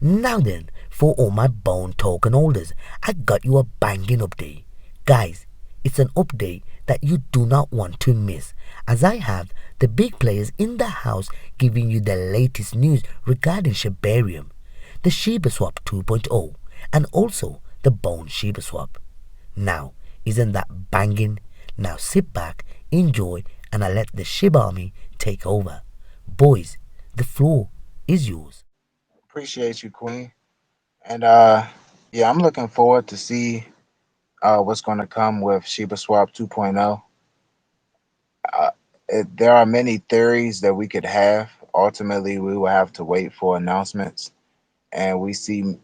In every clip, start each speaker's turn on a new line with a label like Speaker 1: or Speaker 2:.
Speaker 1: Now then, for all my bone token holders, I got you a banging update. Guys, it's an update that you do not want to miss, as I have the big players in the house giving you the latest news regarding Shibarium, the Shibaswap 2.0, and also the Bone Shibaswap. Now, isn't that banging? Now sit back, enjoy, and I let the Shib Army take over. Boys, the floor is yours.
Speaker 2: Appreciate you, Queen. And yeah, I'm looking forward to see what's going to come with Shiba Swap 2.0. Uh, there are many theories that we could have. Ultimately, we will have to wait for announcements, and we see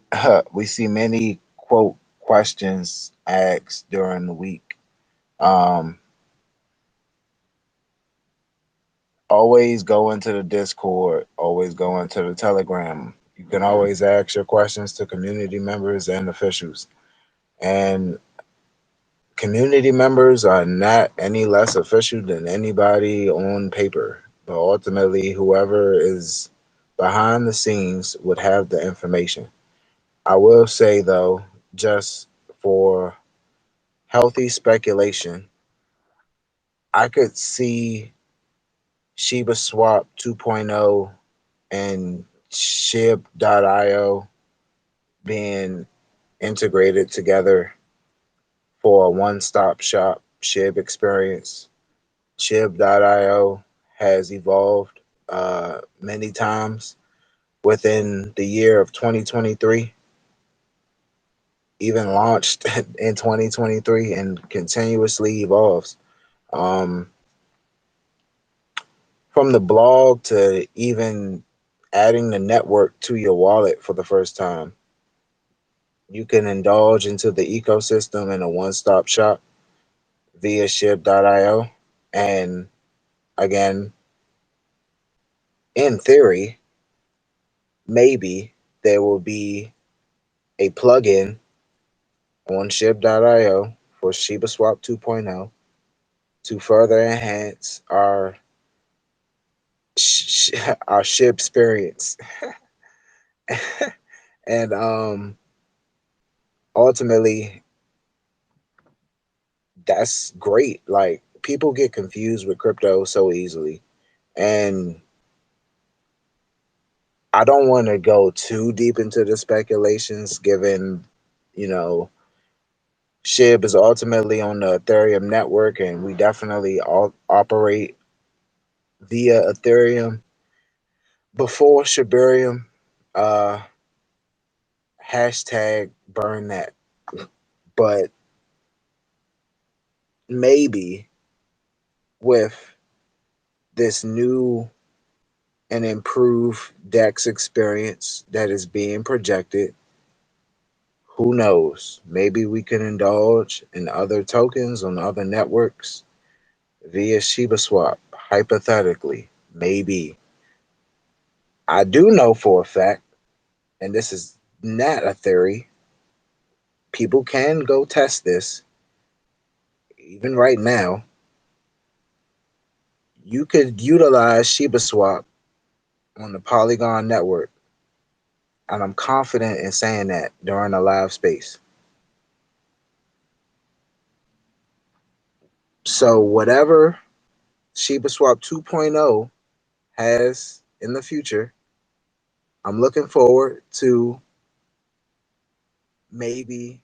Speaker 2: we see many quote questions asked during the week. Um, Always go into the Discord. Always go into the Telegram. You can always ask your questions to community members and officials. And community members are not any less official than anybody on paper, but ultimately, whoever is behind the scenes would have the information. I will say, though, just for healthy speculation, I could see Shiba Swap 2.0 and Shib.io being integrated together for a one stop shop Shib experience. Shib.io has evolved many times within the year of 2023, even launched in 2023 and continuously evolves. Um, from the blog to even adding the network to your wallet for the first time, you can indulge into the ecosystem in a one stop shop via Shib.io. And again, in theory, maybe there will be a plugin on Shib.io for Shibaswap 2.0 to further enhance our Shib experience. And ultimately, that's great. Like, people get confused with crypto so easily. And I don't want to go too deep into the speculations, given, you know, SHIB is ultimately on the Ethereum network, and we definitely all operate via Ethereum. Before Shibarium, uh, hashtag burn that. But maybe with this new and improved DEX experience that is being projected, who knows? Maybe we can indulge in other tokens on other networks via Shibaswap, hypothetically. Maybe. I do know for a fact, and this is not a theory, people can go test this. Even right now, you could utilize Shibaswap on the Polygon network, and I'm confident in saying that during a live space. So whatever Shibaswap 2.0 has in the future, I'm looking forward to maybe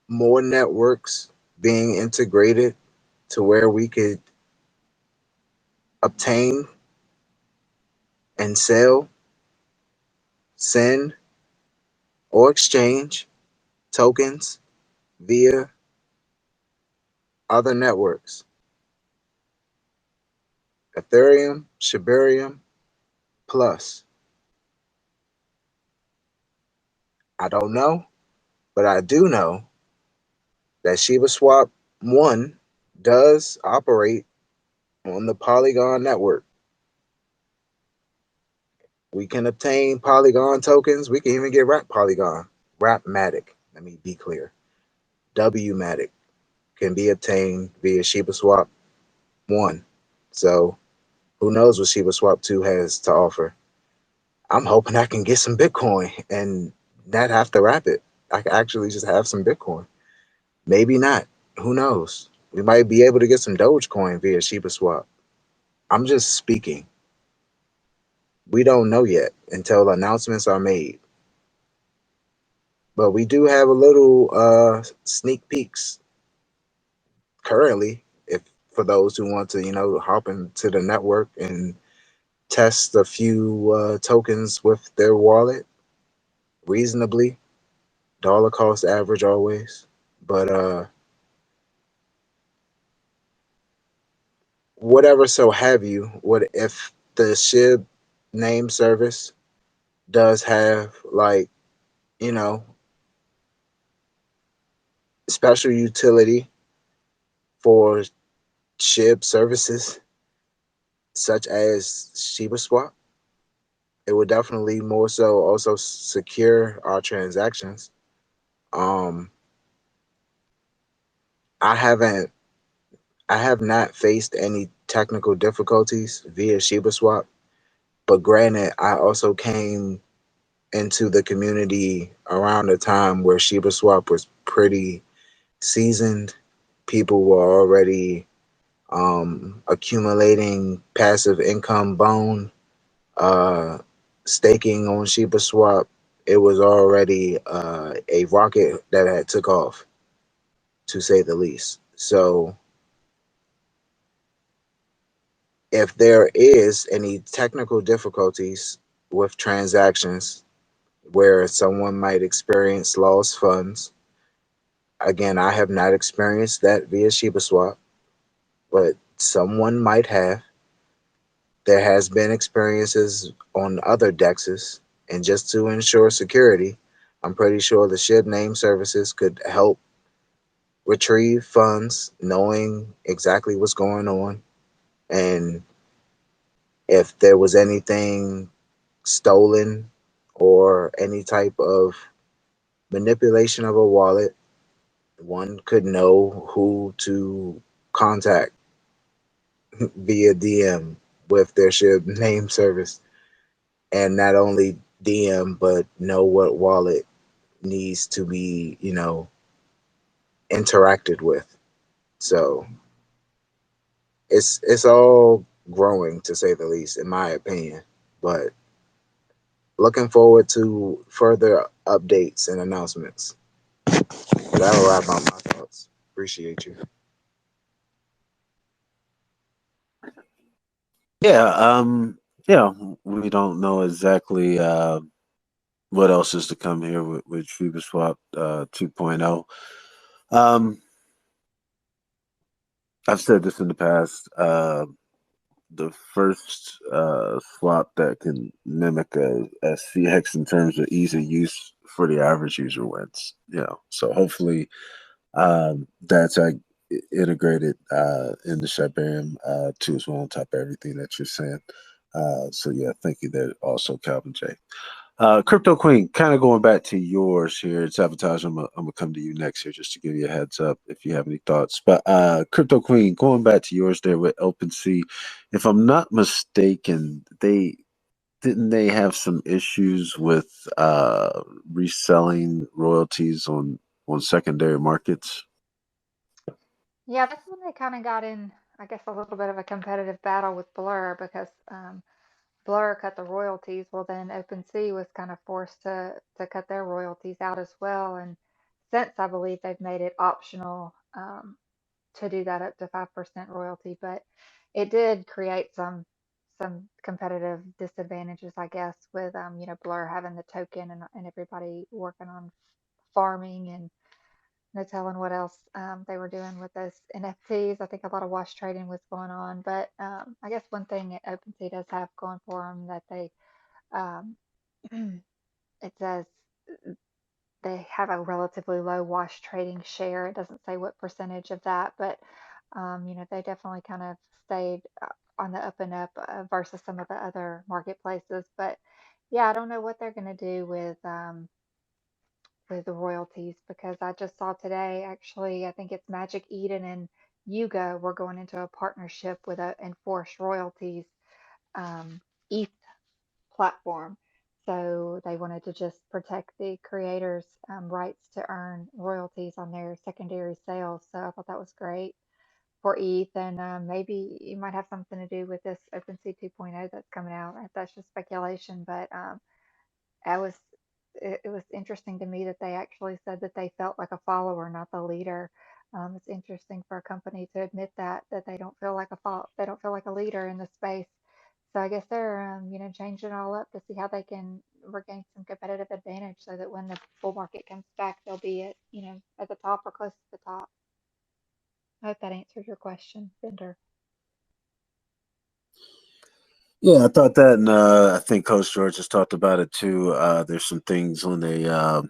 Speaker 2: more networks being integrated to where we could obtain and sell, send, or exchange tokens via other networks. Ethereum, Shibarium, plus. I don't know, but I do know that ShibaSwap 1 does operate on the Polygon network. We can obtain Polygon tokens. We can even get Wrap Polygon, Wrapmatic. Let me be clear. Wmatic can be obtained via ShibaSwap 1. So who knows what ShibaSwap 2 has to offer. I'm hoping I can get some Bitcoin and not have to wrap it. I can actually just have some Bitcoin. Maybe not. Who knows? We might be able to get some Dogecoin via Shibaswap. I'm just speaking. We don't know yet until announcements are made. But we do have a little sneak peeks currently, if for those who want to, hop into the network and test a few tokens with their wallet reasonably, dollar cost average always. But whatever so have you, what if the SHIB name service does have like, you know, special utility for SHIB services such as Shibaswap, it would definitely more so also secure our transactions. Um, I haven't, I have not faced any technical difficulties via Shibaswap, but granted, I also came into the community around a time where Shibaswap was pretty seasoned. People were already accumulating passive income bone, uh, staking on Shibaswap. It was already a rocket that had took off, to say the least. So if there is any technical difficulties with transactions where someone might experience lost funds, again, I have not experienced that via Shibaswap, but someone might have. There has been experiences on other dexes, and just to ensure security, I'm pretty sure the SHIB name services could help retrieve funds, knowing exactly what's going on, and if there was anything stolen or any type of manipulation of a wallet, one could know who to contact via DM with their SHIB name service, and not only DM but know what wallet needs to be, interacted with. So it's all growing, to say the least, in my opinion. But looking forward to further updates and announcements. That'll wrap up my thoughts. Appreciate you.
Speaker 3: Yeah, yeah, we don't know exactly what else is to come here with Shibaswap 2.0. Um, I've said this in the past. The first swap that can mimic a SCX in terms of ease of use for the average user wins. So hopefully that's integrated in the Shibarium too as well on top of everything that you're saying. So yeah, thank you there also, Calvin J. Crypto Queen, kind of going back to yours here. Sabotage, I'm gonna come to you next here just to give you a heads up if you have any thoughts. But Crypto Queen, going back to yours there with OpenSea, if I'm not mistaken, they have some issues with reselling royalties on secondary markets.
Speaker 4: Yeah, that's when they kind of got in, I guess, a little bit of a competitive battle with Blur because Blur cut the royalties. Well, then OpenSea was kind of forced to cut their royalties out as well. And since I believe they've made it optional to do that up to 5% royalty, but it did create some competitive disadvantages, I guess, with Blur having the token and everybody working on farming and no telling what else they were doing with those NFTs. I think a lot of wash trading was going on, but I guess one thing that OpenSea does have going for them that they um, it says they have a relatively low wash trading share. It doesn't say what percentage of that, but they definitely kind of stayed on the up and up versus some of the other marketplaces. But yeah, I don't know what they're going to do with the royalties because I just saw today actually I think it's Magic Eden and Yuga we're going into a partnership with a enforced royalties um, ETH platform. So they wanted to just protect the creators' rights to earn royalties on their secondary sales. So I thought that was great for ETH, and maybe you might have something to do with this OpenSea 2.0 that's coming out. That's just speculation, but I was it was interesting to me that they actually said that they felt like a follower, not the leader. It's interesting for a company to admit that they don't feel like they don't feel like a leader in the space. So I guess they're changing it all up to see how they can regain some competitive advantage, so that when the bull market comes back, they'll be at at the top or close to the top. I hope that answered your question, Bender.
Speaker 3: Yeah, I thought that, and I think Coach George has talked about it too. There's some things on a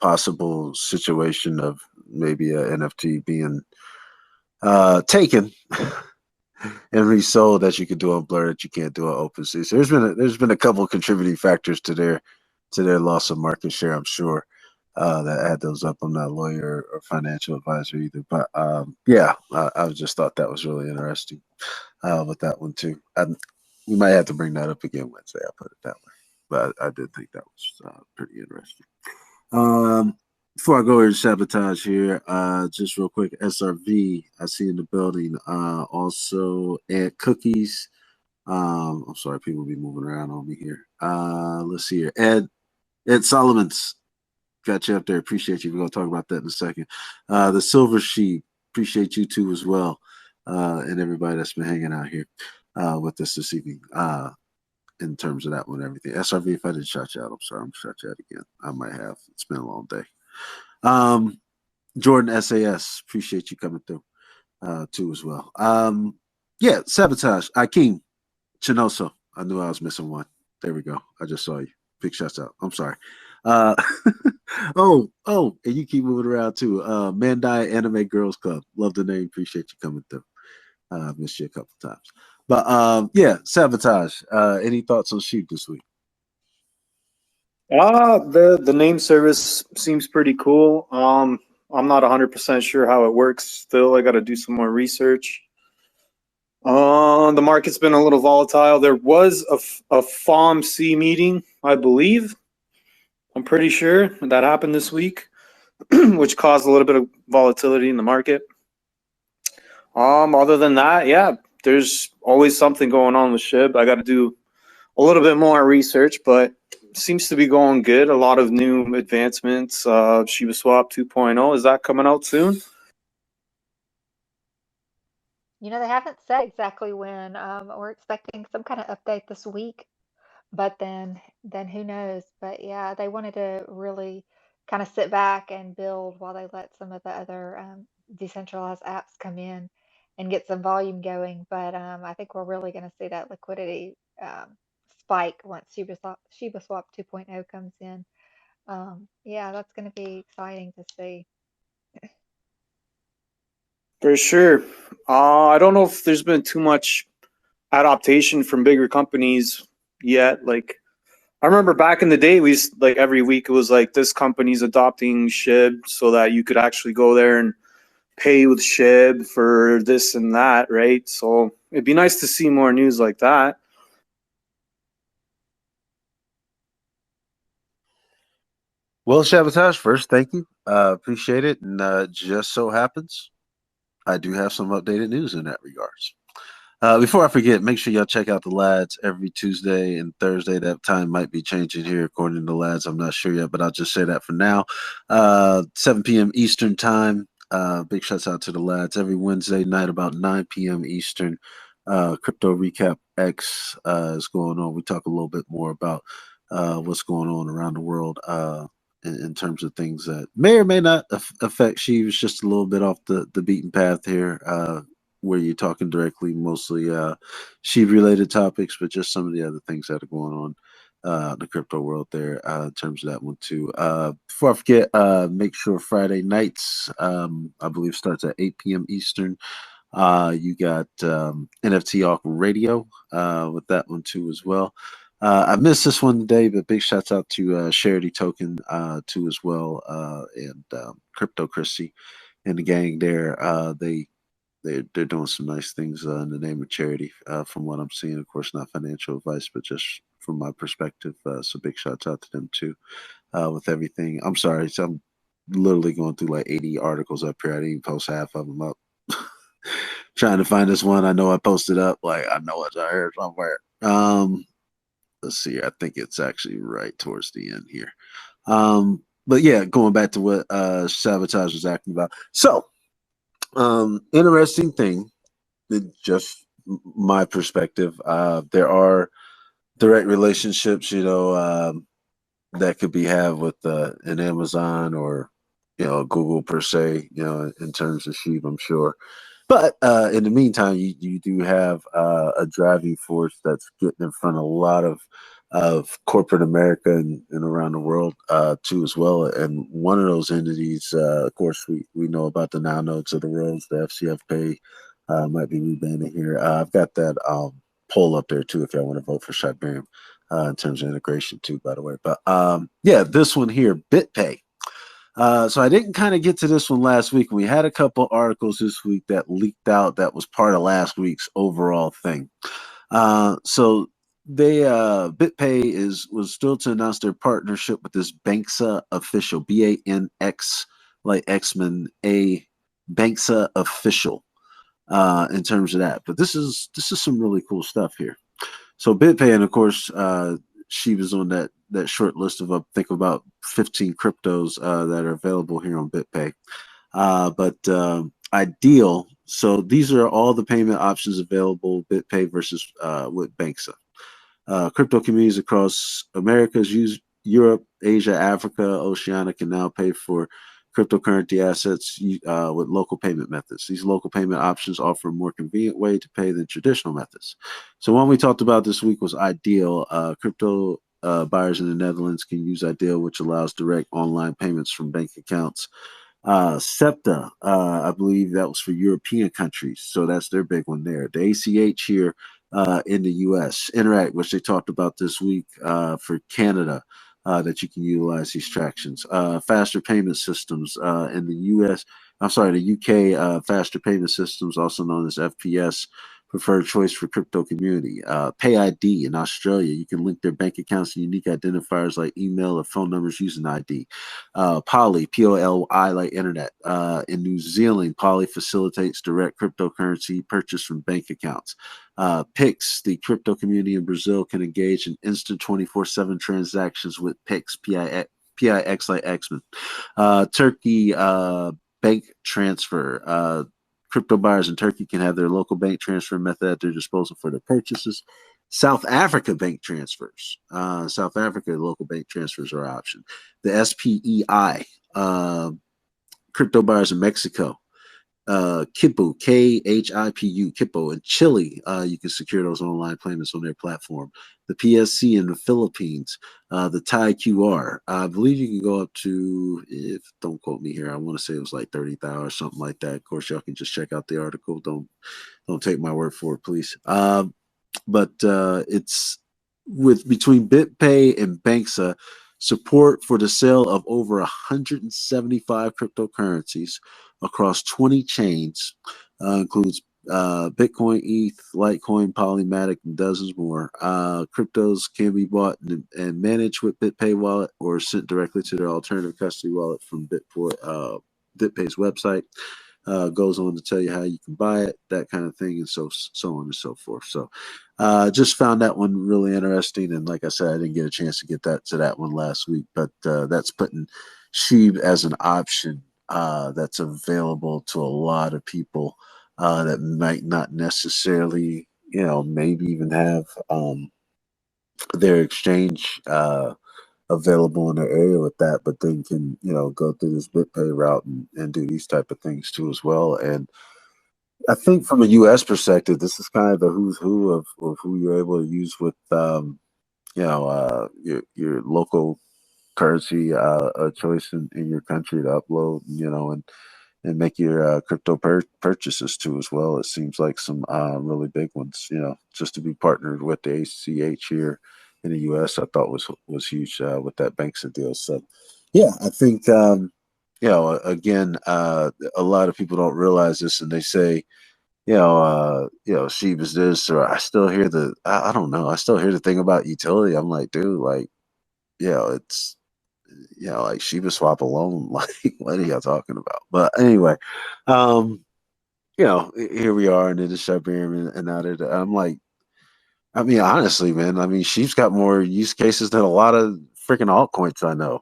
Speaker 3: possible situation of maybe a NFT being taken and resold that you could do on Blur that you can't do on OpenSea. So there's been a couple of contributing factors to their loss of market share. I'm sure that add those up. I'm not a lawyer or financial advisor either, but yeah, I just thought that was really interesting with that one too. We might have to bring that up again Wednesday. I'll put it that way, but I did think that was pretty interesting. Before I go here to sabotage here, just real quick, SRV, I see in the building. Also, Ed Cookies. I'm sorry, people be moving around on me here. Let's see here. Ed Solomon's got you up there. Appreciate you. We're gonna talk about that in a second. The Silver Sheep, appreciate you too as well. And everybody that's been hanging out here with us this evening. In terms of that one, everything. SRV, if I didn't shout you out, I'm sorry. I'm gonna shout you out again. I might have. It's been a long day. Jordan SAS, appreciate you coming through too as well. Yeah, Sabotage, Akeem, Chinoso. I knew I was missing one. There we go. I just saw you. Big shouts out. I'm sorry. Oh, and you keep moving around too. Mandai Anime Girls Club. Love the name. Appreciate you coming through. Missed you a couple times. But yeah, Sabotage. Any thoughts on Sheep this week?
Speaker 5: The name service seems pretty cool. I'm not 100% sure how it works still. I got to do some more research. The market's been a little volatile. There was a FOMC meeting, I believe. I'm pretty sure that happened this week, which caused a little bit of volatility in the market. Other than that, yeah, there's always something going on with SHIB. I got to do a little bit more research, but seems to be going good. A lot of new advancements. Shibaswap 2.0, is that coming out soon?
Speaker 4: They haven't said exactly when. We're expecting some kind of update this week, but then who knows? But yeah, they wanted to really kind of sit back and build while they let some of the other decentralized apps come in and get some volume going. But I think we're really going to see that liquidity spike once Shibaswap 2.0 comes in. Yeah, that's going to be exciting to see.
Speaker 5: For sure. I don't know if there's been too much adaptation from bigger companies yet. Like, I remember back in the day, we used, like, every week it was like this company's adopting SHIB so that you could actually go there and pay with SHIB for this and that, right? So it'd be nice to see more news like that.
Speaker 3: Well, Sabotage, first, thank you. Appreciate it. And just so happens, I do have some updated news in that regards. Before I forget, make sure y'all check out the lads every Tuesday and Thursday. That time might be changing here according to the lads. I'm not sure yet, but I'll just say that for now. 7 p.m. Eastern time. Big shouts out to the lads every Wednesday night about 9 p.m. Eastern. Crypto Recap X is going on. We talk a little bit more about what's going on around the world in terms of things that may or may not affect Sheaves, just a little bit off the beaten path here, where you're talking directly, mostly Sheaves related topics, but just some of the other things that are going on in the crypto world there in terms of that one too. Before I forget, make sure Friday nights, I believe starts at 8 p.m. Eastern. You got NFT Awk Radio with that one too as well. I missed this one today, but big shouts out to Charity Token too as well, and Crypto Chrissy and the gang there. They're doing some nice things in the name of charity, from what I'm seeing. Of course, not financial advice, but just from my perspective. So big shouts out to them too with everything. I'm sorry, so I'm literally going through like 80 articles up here. I didn't even post half of them up. Trying to find this one. I know I posted up. Like I know it's out here somewhere. Let's see. I think it's actually right towards the end here. But yeah, going back to what Sabotage was acting about. So, interesting thing, just my perspective. There are direct relationships, that could be had with an Amazon or Google per se, in terms of Sheep, I'm sure. But in the meantime, you do have a driving force that's getting in front of a lot of corporate America and around the world too as well. And one of those entities, of course, we know about the now nodes of the worlds, the FCF Pay might be rebranding here. I've got that poll up there too if y'all want to vote for Shibarium in terms of integration too, by the way. But yeah, this one here, BitPay. So I didn't kind of get to this one last week. We had a couple articles this week that leaked out that was part of last week's overall thing. So they BitPay was still to announce their partnership with this Banksa official, BANX like X-Men, a Banksa official in terms of that. But this is some really cool stuff here. So BitPay, and of course, she was on that short list of I think about 15 cryptos that are available here on BitPay. But Ideal. So these are all the payment options available BitPay versus with Banksa. Crypto communities across Americas, Europe, Asia, Africa, Oceania can now pay for cryptocurrency assets with local payment methods. These local payment options offer a more convenient way to pay than traditional methods. So one we talked about this week was Ideal. Crypto buyers in the Netherlands can use Ideal, which allows direct online payments from bank accounts. SEPTA, I believe that was for European countries. So that's their big one there. The ACH here in the US. Interact, which they talked about this week for Canada. That you can utilize these tractions. Faster payment systems in the the UK faster payment systems, also known as FPS, preferred choice for crypto community. PayID in Australia, you can link their bank accounts and unique identifiers like email or phone numbers using ID. Poly, P-O-L-I, like internet. In New Zealand, Poly facilitates direct cryptocurrency purchase from bank accounts. Pix, the crypto community in Brazil, can engage in instant 24/7 transactions with Pix, P-I-X like X-Men. Turkey, bank transfer. Crypto buyers in Turkey can have their local bank transfer method at their disposal for their purchases. South Africa bank transfers. South Africa local bank transfers are an option. The SPEI, crypto buyers in Mexico. Kipu, K-H-I-P-U, Kipo. In Chile, you can secure those online payments on their platform. The PSC in the Philippines, the Thai QR. I believe you can go up to, if don't quote me here, I want to say it was like 30,000 or something like that. Of course, y'all can just check out the article. Don't take my word for it, please. But it's between BitPay and Banksa, support for the sale of over 175 cryptocurrencies across 20 chains, includes Bitcoin, ETH, Litecoin, Polymatic, and dozens more. Cryptos can be bought and managed with BitPay wallet or sent directly to their alternative custody wallet from BitPay's website. Goes on to tell you how you can buy it, that kind of thing, and so on and so forth. So just found that one really interesting, and like I said, I didn't get a chance to get to that one last week, but that's putting Sheeb as an option that's available to a lot of people that might not necessarily, maybe even have their exchange available in their area with that, but then can go through this BitPay route and do these type of things too as well. And I think from a U.S. perspective, this is kind of the who's who of who you're able to use with your local currency a choice in your country to upload, and make your crypto purchases too as well. It seems like some really big ones, just to be partnered with the ACH here in the U.S. I thought was huge with that Banksa deal. So yeah, I think again, a lot of people don't realize this, and they say Shiba's this, or I still hear I don't know, I still hear the thing about utility. I'm like, dude, like, it's like Shibaswap alone, like, what are y'all talking about? But anyway, um, here we are, and then the Shibarium, and now I'm like, I mean, honestly, man, I mean, she's got more use cases than a lot of freaking altcoins I know.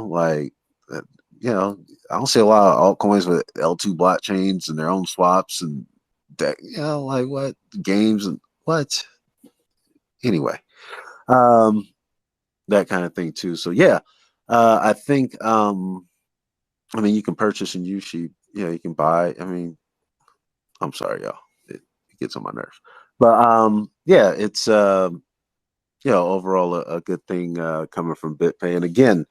Speaker 3: Like, uh, you know, I don't see a lot of altcoins with L2 blockchains and their own swaps and that, like what games and what. Anyway, um, that kind of thing too. So yeah, I think, I mean, you can purchase and use sheep. You can buy. I mean, I'm sorry, y'all. It gets on my nerves, but yeah, it's overall a good thing coming from BitPay. And again,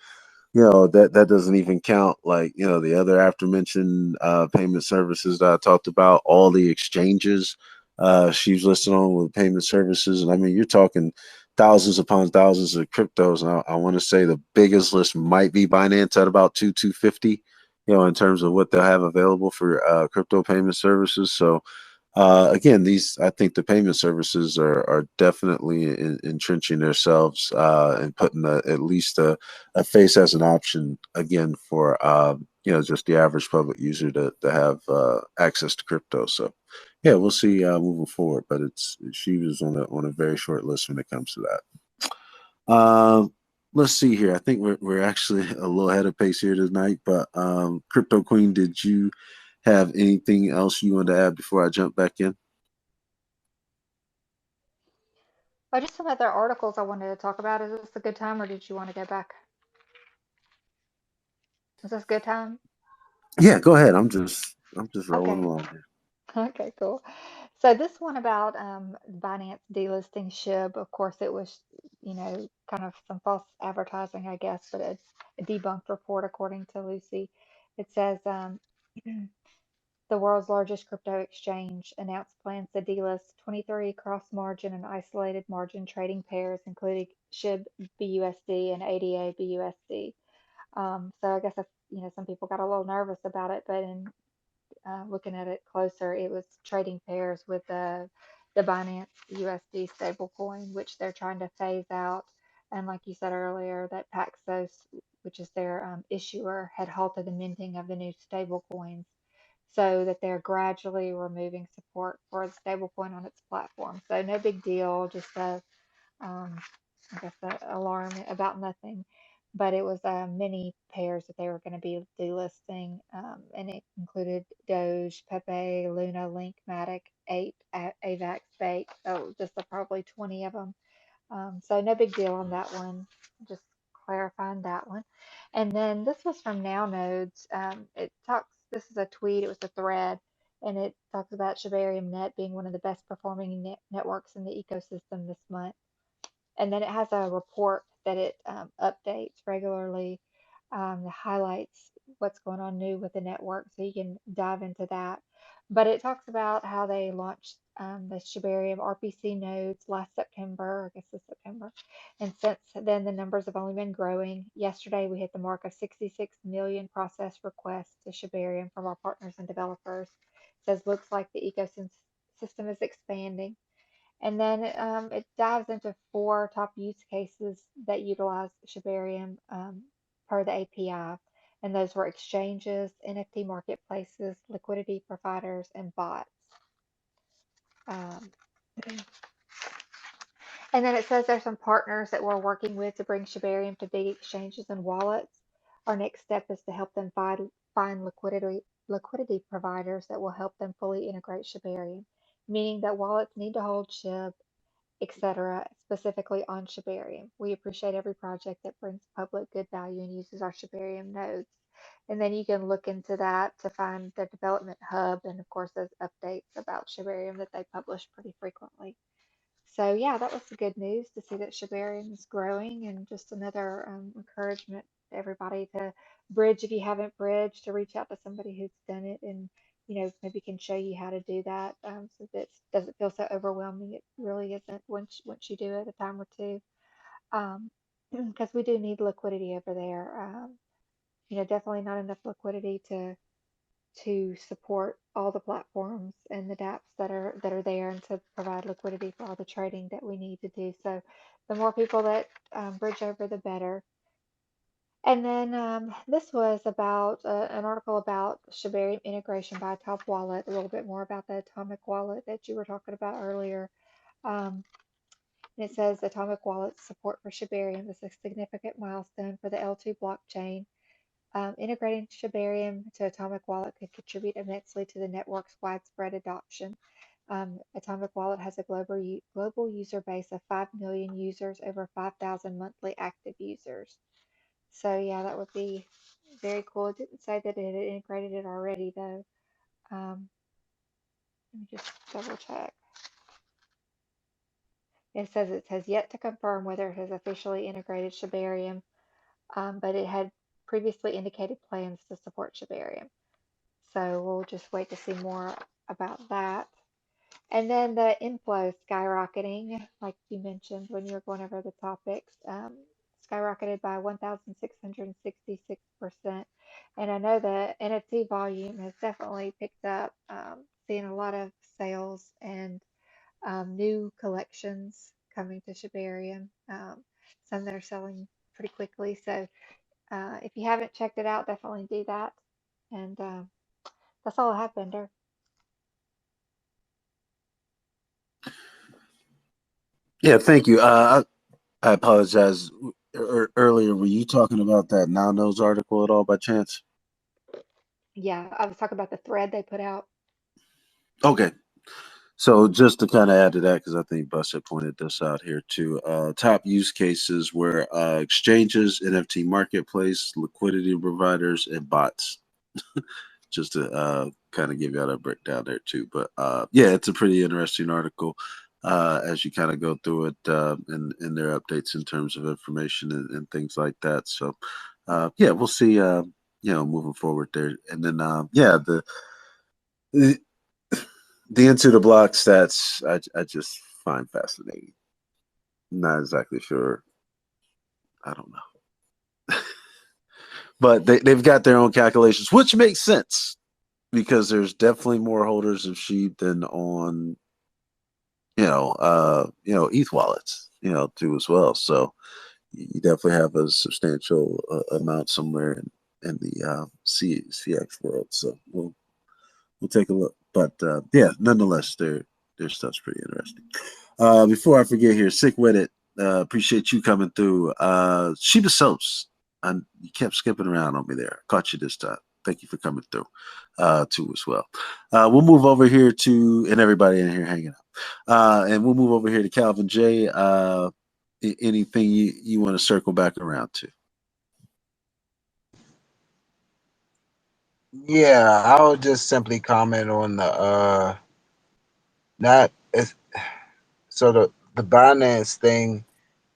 Speaker 3: that doesn't even count, like, the other after mentioned payment services that I talked about, all the exchanges she's listed on with payment services. And I mean, you're talking thousands upon thousands of cryptos. And I want to say the biggest list might be Binance at about 250, in terms of what they'll have available for crypto payment services. So again, I think the payment services are definitely entrenching themselves and putting at least a face as an option again for just the average public user to have access to crypto. So yeah, we'll see moving forward, but she was on a very short list when it comes to that. Let's see here. I think we're actually a little ahead of pace here tonight, but Crypto Queen, did you have anything else you wanted to add before I jump back in?
Speaker 4: Just some other articles I wanted to talk about. Is this a good time, or did you want to go back? Is this a good time?
Speaker 3: Yeah, go ahead. I'm just rolling
Speaker 4: Okay.
Speaker 3: along here.
Speaker 4: Okay, cool. So this one about Binance delisting SHIB, of course, it was, kind of some false advertising, I guess, but it's a debunked report according to Lucy. It says the world's largest crypto exchange announced plans to delist 23 cross-margin and isolated margin trading pairs, including SHIB BUSD and ADA BUSD. So I guess some people got a little nervous about it, but in looking at it closer, it was trading pairs with the Binance USD stablecoin, which they're trying to phase out. And like you said earlier, that Paxos, which is their issuer, had halted the minting of the new stablecoins, so that they're gradually removing support for the stablecoin on its platform. So no big deal, just a um, I guess the alarm about nothing. But it was many pairs that they were going to be delisting, and it included Doge, Pepe, Luna, Link, Matic, Ape, Avax, Bake. So just probably 20 of them. So no big deal on that one. Just clarifying that one. And then this was from Now Nodes. It talks. This is a tweet. It was a thread, and it talks about Shibarium Net being one of the best performing networks in the ecosystem this month. And then it has a report that it updates regularly, that highlights what's going on new with the network, so you can dive into that. But it talks about how they launched the Shibarium RPC nodes last September, I guess this September, and since then the numbers have only been growing. Yesterday we hit the mark of 66 million processed requests to Shibarium from our partners and developers. It says looks like the ecosystem is expanding. And then it dives into four top use cases that utilize Shibarium per the API. And those were exchanges, NFT marketplaces, liquidity providers, and bots. Um, and then it says there's some partners that we're working with to bring Shibarium to big exchanges and wallets. Our next step is to help them find liquidity providers that will help them fully integrate Shibarium, meaning that wallets need to hold SHIB, etc., specifically on Shibarium. We appreciate every project that brings public good value and uses our Shibarium nodes. And then you can look into that to find the development hub, and of course those updates about Shibarium that they publish pretty frequently. So yeah, that was the good news to see that Shibarium is growing, and just another encouragement to everybody to bridge if you haven't bridged, to reach out to somebody who's done it, and maybe can show you how to do that, so that it doesn't feel so overwhelming. It really isn't once you do it a time or two, because we do need liquidity over there. Definitely not enough liquidity to to support all the platforms and the dApps that are there, and to provide liquidity for all the trading that we need to do. So the more people that bridge over, the better. And then this was about an article about Shibarium integration by Top Wallet, a little bit more about the atomic wallet that you were talking about earlier. Um, and it says atomic wallet's support for Shibarium is a significant milestone for the L2 blockchain. Integrating Shibarium to Atomic Wallet could contribute immensely to the network's widespread adoption. Atomic Wallet has a global user base of 5 million users, over 5,000 monthly active users. So yeah, that would be very cool. It didn't say that it had integrated it already though. Let me just double check. It says it has yet to confirm whether it has officially integrated Shibarium, but it had previously indicated plans to support Shibarium. So we'll just wait to see more about that. And then the inflow skyrocketing, like you mentioned when you were going over the topics, skyrocketed by 1,666%. And I know the NFT volume has definitely picked up, seeing a lot of sales and new collections coming to Shibarium, some that are selling pretty quickly. So if you haven't checked it out, definitely do that. And that's all I have, Bender.
Speaker 3: Yeah, thank you. I apologize. Earlier, were you talking about that Now Knows article at all by chance?
Speaker 4: Yeah, I was talking about the thread they put out.
Speaker 3: Okay. So just to kind of add to that, because I think Bus had pointed this out here too, top use cases where exchanges, NFT marketplace, liquidity providers, and bots. Just to kind of give you all that breakdown there too. But yeah, it's a pretty interesting article as you kind of go through it in their updates in terms of information and things like that. So yeah, we'll see. Moving forward there, and then yeah, the the into the block stats I just find fascinating. Not exactly sure. I don't know. But they've got their own calculations, which makes sense because there's definitely more holders of sheep than on ETH wallets, too as well. So you definitely have a substantial amount somewhere in the CX world. So we'll take a look. But yeah, nonetheless, their stuff's pretty interesting. Before I forget here, sick with it. Appreciate you coming through. Shiba Soaps. You kept skipping around on me there. Caught you this time. Thank you for coming through too as well. We'll move over here to, and everybody in here hanging out. And we'll move over here to Calvin J. Anything you want to circle back around to?
Speaker 2: Yeah, I'll just simply comment on the not it's, so the Binance thing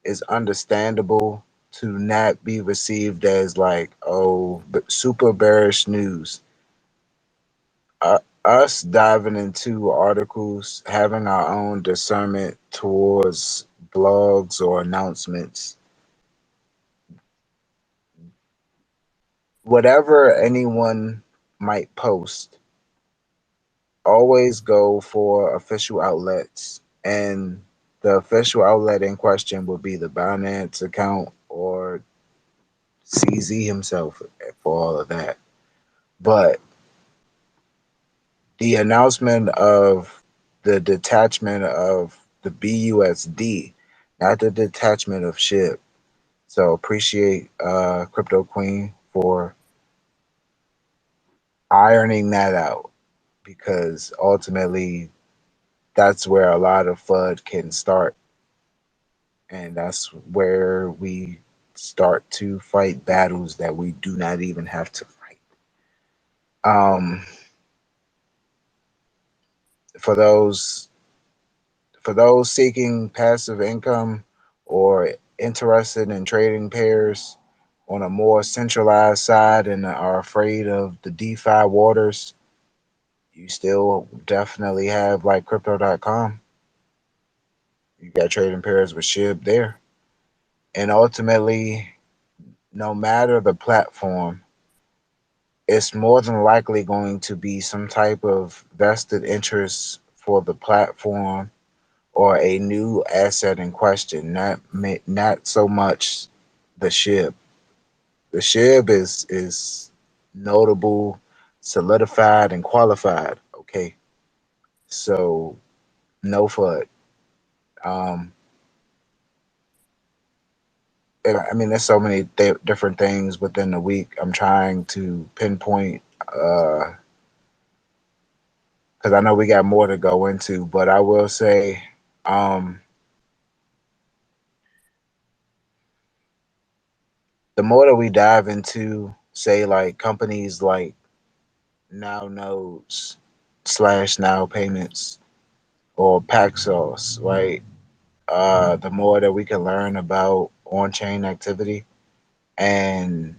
Speaker 2: is understandable to not be received as like, oh, super bearish news. Us diving into articles, having our own discernment towards blogs or announcements, whatever anyone might post, always go for official outlets. And the official outlet in question will be the Binance account or CZ himself for all of that. But the announcement of the detachment of the BUSD, not the detachment of SHIB. So appreciate Crypto Queen for ironing that out, because ultimately that's where a lot of FUD can start. And that's where we start to fight battles that we do not even have to fight. For those seeking passive income or interested in trading pairs on a more centralized side and are afraid of the DeFi waters, you still definitely have like crypto.com. You got trading pairs with SHIB there. And ultimately, no matter the platform, it's more than likely going to be some type of vested interest for the platform or a new asset in question, not so much the SHIB. The SHIB is notable, solidified, and qualified. Okay, so no FUD. Um, and I mean, there's so many different things within the week. I'm trying to pinpoint because I know we got more to go into, but I will say. Um, the more that we dive into, say, like companies like Now Nodes slash Now Payments or Paxos, right? The more that we can learn about on chain activity, and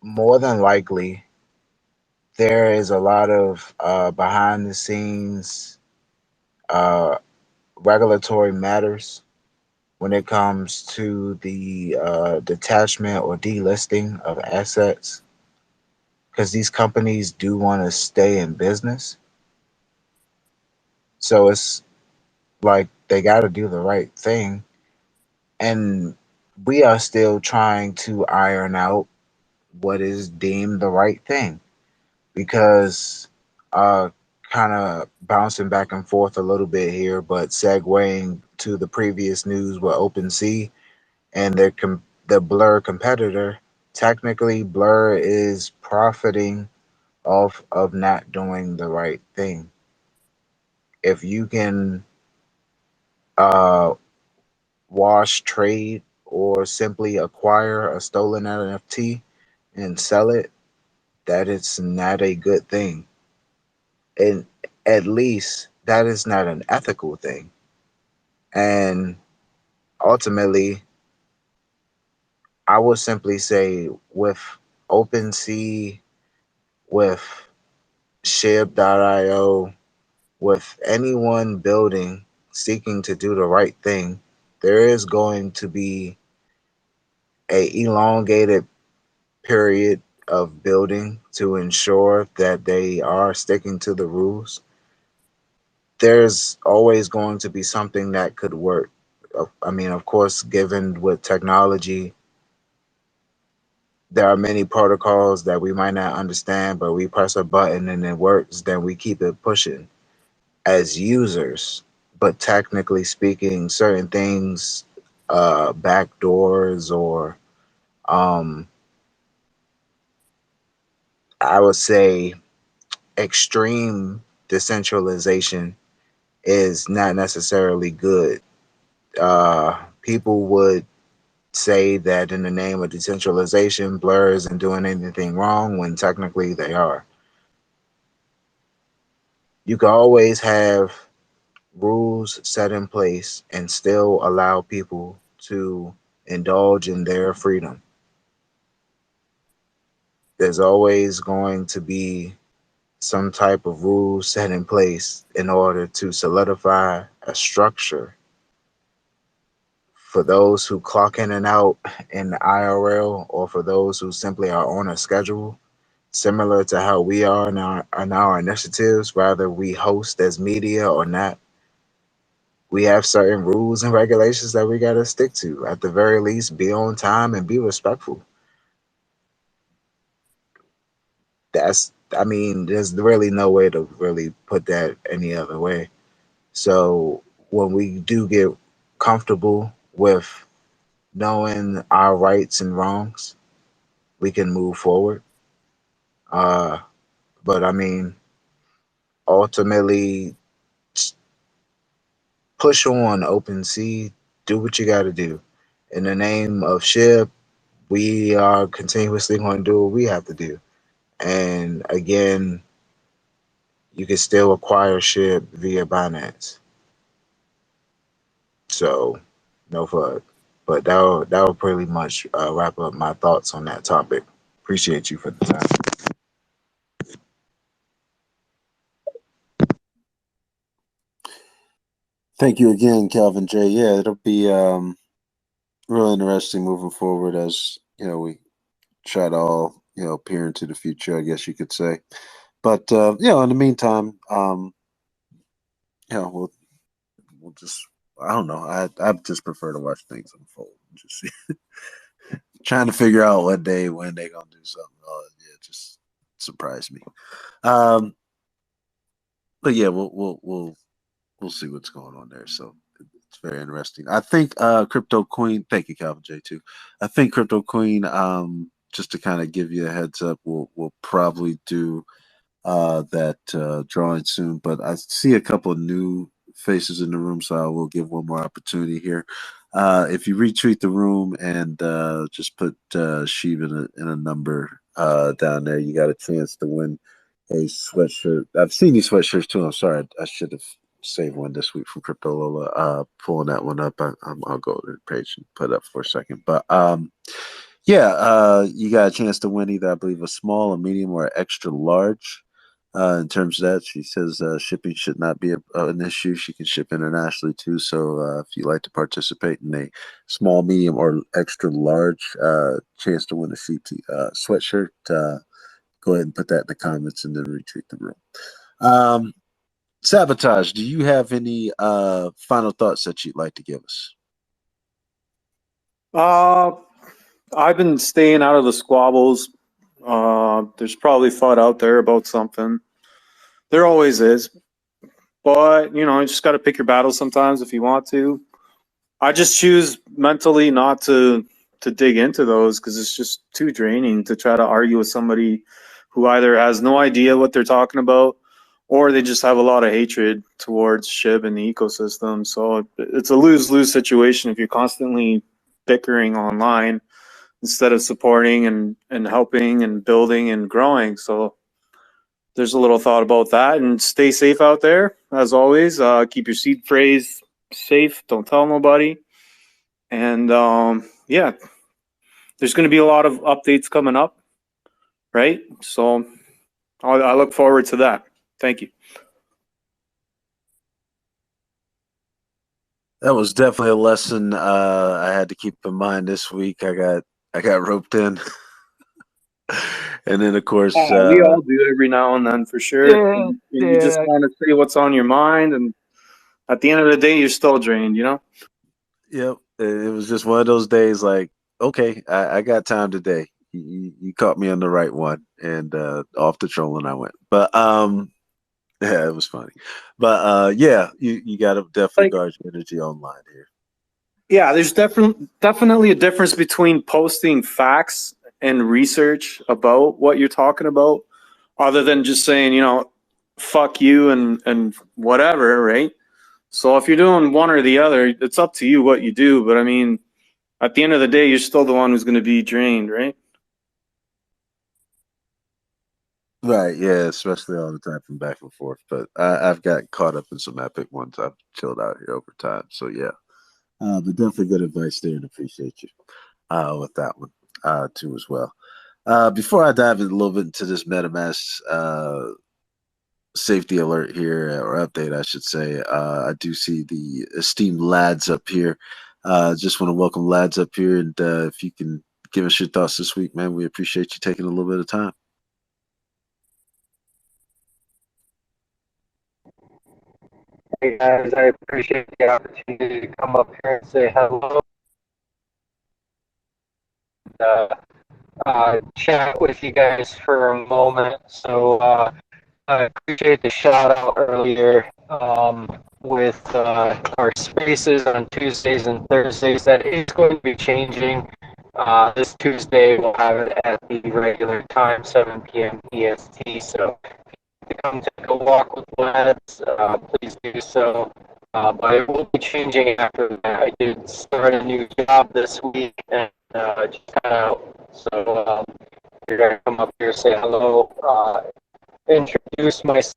Speaker 2: more than likely, there is a lot of behind the scenes uh, regulatory matters when it comes to the detachment or delisting of assets because these companies do want to stay in business. So it's like they got to do the right thing. And we are still trying to iron out what is deemed the right thing because, uh, kind of bouncing back and forth a little bit here, but segueing to the previous news with OpenSea and the Blur competitor, technically Blur is profiting off of not doing the right thing. If you can uh, wash, trade, or simply acquire a stolen NFT and sell it, that is not a good thing. And at least that is not an ethical thing. And ultimately, I would simply say with OpenSea, with Shib.io, with anyone building seeking to do the right thing, there is going to be a elongated period of building to ensure that they are sticking to the rules. There's always going to be something that could work. I mean, of course, given with technology, there are many protocols that we might not understand, but we press a button and it works, then we keep it pushing as users. But technically speaking, certain things, backdoors or um, I would say extreme decentralization is not necessarily good. People would say that in the name of decentralization, Blur isn't doing anything wrong when technically they are. You can always have rules set in place and still allow people to indulge in their freedom. There's always going to be some type of rules set in place in order to solidify a structure for those who clock in and out in the IRL or for those who simply are on a schedule, similar to how we are in our initiatives, whether we host as media or not. We have certain rules and regulations that we got to stick to. At the very least, be on time and be respectful. I mean, there's really no way to really put that any other way. So when we do get comfortable with knowing our rights and wrongs, we can move forward. Uh, but I mean, ultimately, push on OpenSea, do what you got to do. In the name of SHIB, we are continuously going to do what we have to do. And again, you can still acquire SHIB via Binance. So, no FUD. But that will pretty much wrap up my thoughts on that topic. Appreciate you for the time.
Speaker 3: Thank you again, Calvin J. Yeah, it'll be real interesting moving forward as we try to all peer into the future, I guess you could say. But in the meantime, we'll just, I don't know. I just prefer to watch things unfold. Just trying to figure out what day when they're gonna do something. It just surprised me. But yeah, we'll see what's going on there. So it's very interesting. I think Crypto Queen. Thank you, Calvin J. Too. I think Crypto Queen. Just to kind of give you a heads up, we'll probably do that drawing soon. But I see a couple of new faces in the room, so I will give one more opportunity here. If you retweet the room and just put Shiba in a number down there, you got a chance to win a sweatshirt. I've seen these sweatshirts too. I'm sorry, I should have saved one this week from Crypto Lola. Pulling that one up, I'll go to the page and put it up for a second. But you got a chance to win either, I believe, a small, a medium, or an extra large. In terms of that, she says shipping should not be an issue. She can ship internationally too. So if you like to participate in a small, medium, or extra large chance to win a sweatshirt, go ahead and put that in the comments and then retweet the room. Sabotage, do you have any final thoughts that you'd like to give us?
Speaker 5: I've been staying out of the squabbles. There's probably thought out there about something. There always is. But, you just got to pick your battles sometimes if you want to. I just choose mentally not to dig into those because it's just too draining to try to argue with somebody who either has no idea what they're talking about or they just have a lot of hatred towards SHIB and the ecosystem. So it's a lose-lose situation if you're constantly bickering online instead of supporting and helping and building and growing. So there's a little thought about that, and stay safe out there as always. Keep your seed phrase safe. Don't tell nobody. And there's going to be a lot of updates coming up, right? So I look forward to that. Thank you.
Speaker 3: That was definitely a lesson I had to keep in mind this week. I got roped in. And then, of course,
Speaker 5: we all do every now and then, for sure. Yeah, you just want to say what's on your mind, and at the end of the day, you're still drained,
Speaker 3: Yep, it was just one of those days. Like, okay, I got time today. You caught me on the right one, and off the trolling I went. But yeah, it was funny. But you got to definitely guard your energy online here.
Speaker 5: Yeah, there's definitely a difference between posting facts and research about what you're talking about, other than just saying, fuck you and whatever, right? So if you're doing one or the other, it's up to you what you do. But I mean, at the end of the day, you're still the one who's going to be drained, right?
Speaker 3: Right, yeah, especially all the time from back and forth. But I've got caught up in some epic ones. I've chilled out here over time. So yeah, but definitely good advice there, and appreciate you with that one too as well. Before I dive a little bit into this MetaMask safety alert here, or update, I should say, I do see the esteemed lads up here. Just want to welcome lads up here, and if you can give us your thoughts this week, man, we appreciate you taking a little bit of time.
Speaker 6: Hey guys, I appreciate the opportunity to come up here and say hello. Chat with you guys for a moment. So I appreciate the shout out earlier with our spaces on Tuesdays and Thursdays. That is going to be changing. This Tuesday we'll have it at the regular time, 7 p.m. EST. So to come take a walk with lads, please do so. But it will be changing after that. I did start a new job this week and just got out. So you're going to come up here, say hello, introduce myself,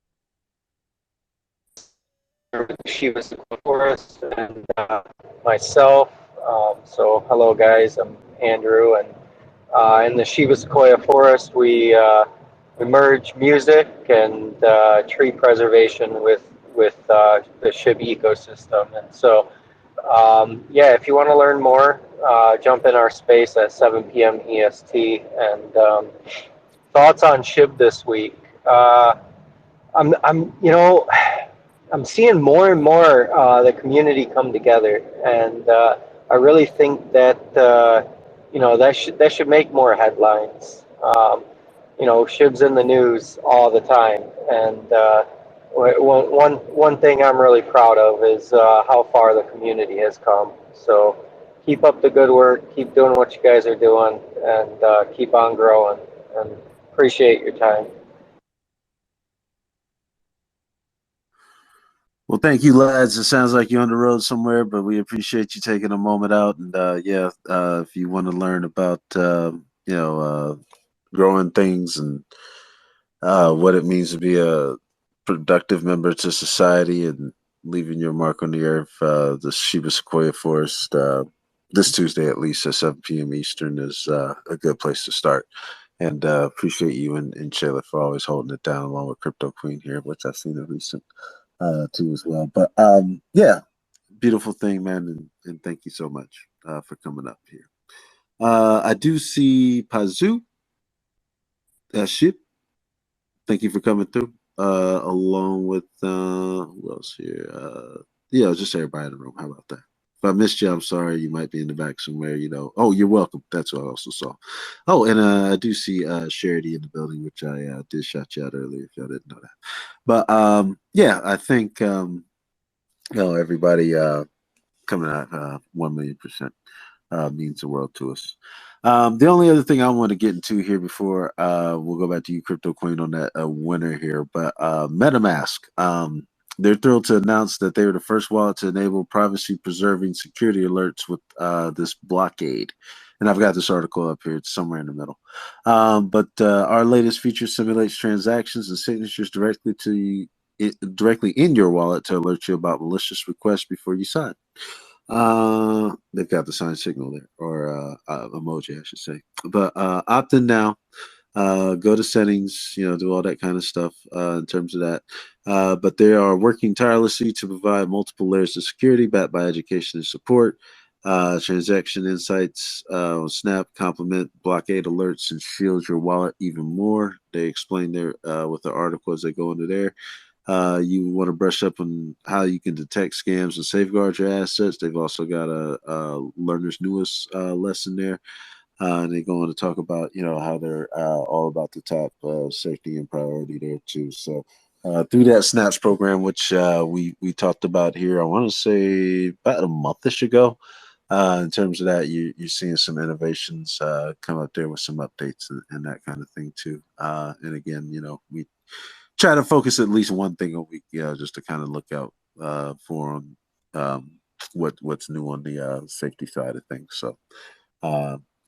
Speaker 6: Shiba Forest, and myself. So hello guys, I'm Andrew, and in the Shiba Sequoia Forest we merge music and tree preservation with the SHIB ecosystem. And so Yeah, if you want to learn more, jump in our space at 7 p.m. EST. And thoughts on SHIB this week. I'm seeing more and more the community come together, and I really think that that should make more headlines. Shib's in the news all the time, and one thing I'm really proud of is how far the community has come. So keep up the good work, keep doing what you guys are doing, and keep on growing. And appreciate your time.
Speaker 3: Well, thank you, lads. It sounds like you're on the road somewhere, but we appreciate you taking a moment out. And if you want to learn about growing things and what it means to be a productive member to society and leaving your mark on the earth, the Shiba Sequoia Forest this Tuesday at least at 7 p.m. Eastern is a good place to start. And appreciate you and Shayla for always holding it down along with Crypto Queen here, which I've seen in recent too as well. But yeah, beautiful thing, man, and thank you so much for coming up here. I do see Pazu Ship. Thank you for coming through. Along with who else here? Just everybody in the room. How about that? If I missed you, I'm sorry. You might be in the back somewhere. Oh, you're welcome. That's what I also saw. Oh, and I do see Charity in the building, which I did shout you out earlier. If y'all didn't know that. But I think everybody coming out 1,000,000% means the world to us. The only other thing I want to get into here before we'll go back to you, Crypto Queen, on that winner here, but MetaMask, they're thrilled to announce that they were the first wallet to enable privacy-preserving security alerts with this blockade. And I've got this article up here. It's somewhere in the middle. But our latest feature simulates transactions and signatures directly in your wallet to alert you about malicious requests before you sign. They've got the sign signal there, or emoji, I should say. But opt in now. Go to settings, do all that kind of stuff in terms of that. But they are working tirelessly to provide multiple layers of security backed by education and support. Transaction insights on Snap complement blockade alerts and shield your wallet even more. They explain there with the article as they go into there. You want to brush up on how you can detect scams and safeguard your assets. They've also got a learner's newest lesson there. And they go on to talk about, how they're all about the top safety and priority there too. So through that Snaps program, which we talked about here, I want to say about a month-ish ago. In terms of that, you're seeing some innovations come up there with some updates and that kind of thing too. And again, we try to focus at least one thing a week, just to kind of look out for what's new on the safety side of things. So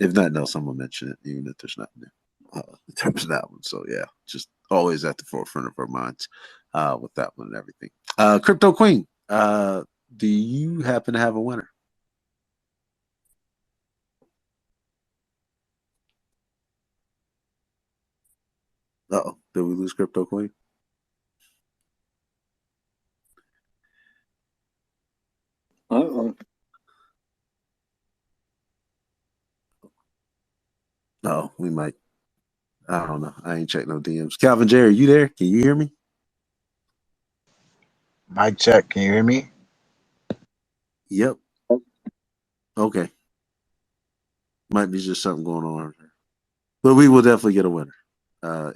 Speaker 3: if nothing else, I'm gonna mention it, even if there's nothing new in terms of that one. So yeah, just always at the forefront of our minds with that one and everything. Crypto Queen, do you happen to have a winner? Uh-oh, did we lose Crypto Queen?
Speaker 5: Uh-oh.
Speaker 3: No, we might. I don't know. I ain't checked no DMs. Calvin Jerry, you there? Can you hear me?
Speaker 2: Mic check. Can you hear me?
Speaker 3: Yep. Okay. Might be just something going on. But we will definitely get a winner,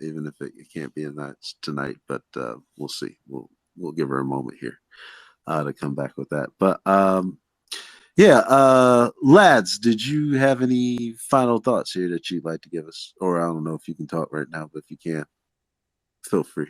Speaker 3: even if it can't be tonight. But we'll see. We'll give her a moment here to come back with that. But lads, did you have any final thoughts here that you'd like to give us? Or I don't know if you can talk right now, but if you can, feel free.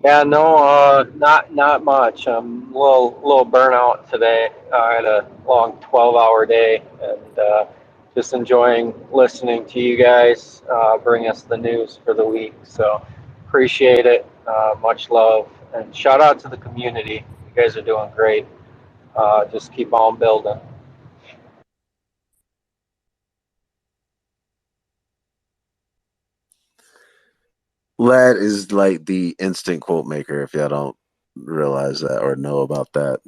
Speaker 6: Yeah, no, not much. I'm a little burnout today. I had a long 12-hour day, and just enjoying listening to you guys bring us the news for the week. So appreciate it. Much love, and shout out to the community. You guys are doing great. Just keep on building.
Speaker 3: Lad is like the instant quote maker. If y'all don't realize that or know about that.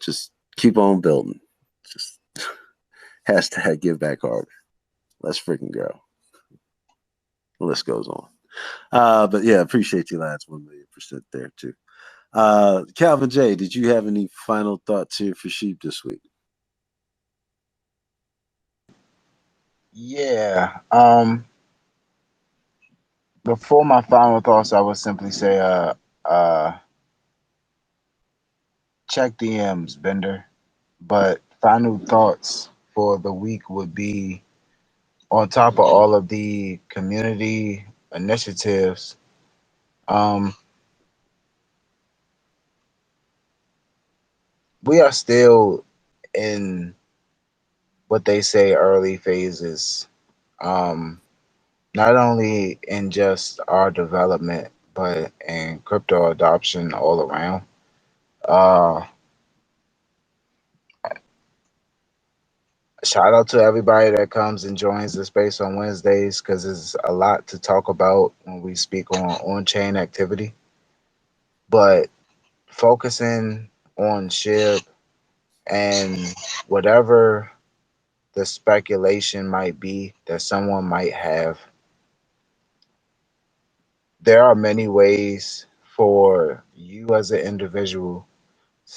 Speaker 3: Just keep on building. Just hashtag give back hard. Let's freaking go. The list goes on. But yeah, appreciate you, lads. 1,000,000% there too. Calvin J, did you have any final thoughts here for Sheep this week?
Speaker 2: Yeah. Before my final thoughts, I would simply say, check DMs, Bender. But final thoughts for the week would be, on top of all of the community initiatives, um, we are still in what they say early phases. Not only in just our development, but in crypto adoption all around. Uh, Shout out to everybody that comes and joins the space on Wednesdays, because there's a lot to talk about when we speak on chain activity. But focusing on SHIB and whatever the speculation might be that someone might have, there are many ways for you as an individual